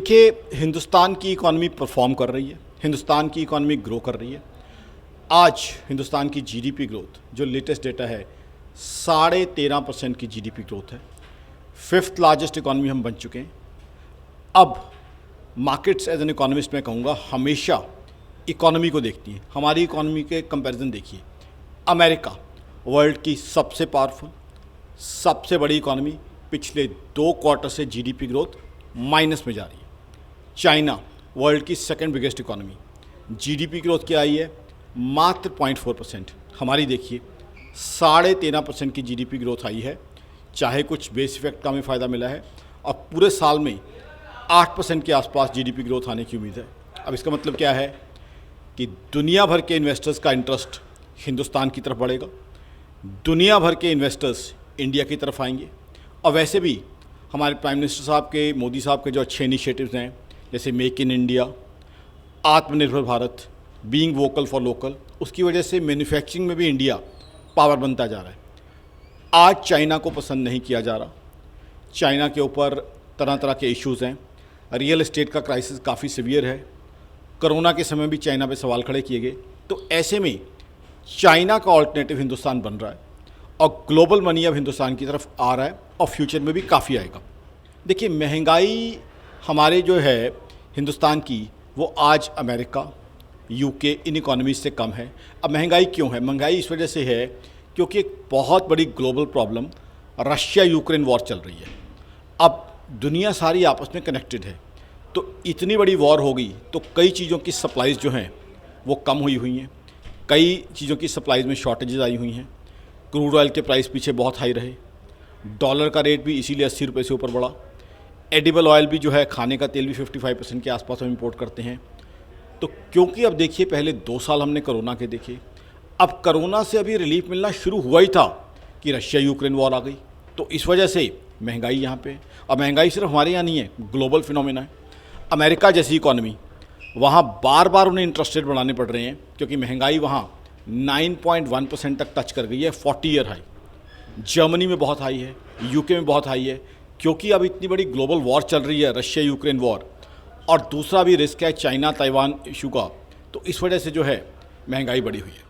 देखिए, हिंदुस्तान की economy perform कर रही है, हिंदुस्तान की इकॉनमी ग्रो कर रही है। आज हिंदुस्तान की जीडीपी ग्रोथ जो लेटेस्ट डेटा है 13.5% की जीडीपी ग्रोथ है। फिफ्थ लार्जेस्ट इकॉनमी हम बन चुके हैं। अब मार्केट्स एज एन इकोनॉमिस्ट मैं कहूँगा हमेशा इकॉनमी को देखती हैं। हमारी इकॉनमी के कंपैरिजन देखिए, अमेरिका वर्ल्ड की सबसे पावरफुल, सबसे बड़ी इकॉनमी, पिछले 2 क्वार्टर से जीडीपी ग्रोथ माइनस में जा रही है। चाइना वर्ल्ड की second biggest economy, GDP growth क्या आई है मात्र 0.4%। हमारी देखिए 13.5% की जीडीपी ग्रोथ आई है, चाहे कुछ बेस इफेक्ट का हमें फ़ायदा मिला है, और पूरे साल में 8% के आसपास जीडीपी ग्रोथ आने की उम्मीद है। अब इसका मतलब क्या है कि दुनिया भर के इन्वेस्टर्स का इंटरेस्ट हिंदुस्तान की तरफ बढ़ेगा, दुनिया भर के इन्वेस्टर्स इंडिया की तरफ आएंगे। और वैसे भी हमारे प्राइम मिनिस्टर साहब के, मोदी साहब के जो अच्छे इनिशिएटिव्स हैं, जैसे मेक इन इंडिया, आत्मनिर्भर Bharat, being vocal for local, उसकी वजह से मैन्युफैक्चरिंग में भी इंडिया पावर बनता जा रहा है। आज चाइना को पसंद नहीं किया जा रहा, चाइना के ऊपर तरह तरह के इश्यूज़ हैं, रियल एस्टेट का क्राइसिस काफ़ी सीवियर है, कोरोना के समय भी चाइना पे सवाल खड़े किए गए। तो ऐसे में चाइना का ऑल्टरनेटिव हिंदुस्तान बन रहा है और ग्लोबल मनी अब हिंदुस्तान की तरफ आ रहा है और फ्यूचर में भी काफ़ी आएगा। देखिए, महंगाई हमारे जो है हिंदुस्तान की, वो आज अमेरिका, यूके, इन इकोनॉमीज से कम है। अब महंगाई क्यों है? महंगाई इस वजह से है क्योंकि एक बहुत बड़ी global problem Russia Ukraine war चल रही है। अब दुनिया सारी आपस में कनेक्टेड है, तो इतनी बड़ी वॉर होगी तो कई चीज़ों की सप्लाईज जो हैं वो कम हुई हैं, कई चीज़ों की सप्लाईज में शॉर्टेजेस आई हुई हैं। क्रूड ऑयल के प्राइस पीछे बहुत हाई रहे, डॉलर का रेट भी इसीलिए 80 रुपये से ऊपर बढ़ा। एडिबल ऑयल भी जो है, खाने का तेल भी 55% के आसपास हम इंपोर्ट करते हैं। तो क्योंकि अब देखिए, पहले 2 साल हमने कोरोना के देखे, अब कोरोना से अभी रिलीफ मिलना शुरू हुआ ही था कि रशिया यूक्रेन वॉर आ गई। तो इस वजह से महंगाई यहाँ पे, और महंगाई सिर्फ हमारे यहाँ नहीं है, ग्लोबल फिनोमेना है। अमेरिका जैसी इकॉनमी, वहाँ बार बार उन्हें इंटरेस्ट रेट बढ़ाने पड़ रहे हैं क्योंकि महंगाई वहाँ 9.1% तक टच कर गई है, 40 ईयर हाई। जर्मनी में बहुत हाई है, यूके में बहुत हाई है, क्योंकि अब इतनी बड़ी ग्लोबल वॉर चल रही है, रशिया यूक्रेन वॉर, और दूसरा भी रिस्क है चाइना ताइवान इशू का। तो इस वजह से जो है महंगाई बढ़ी हुई है।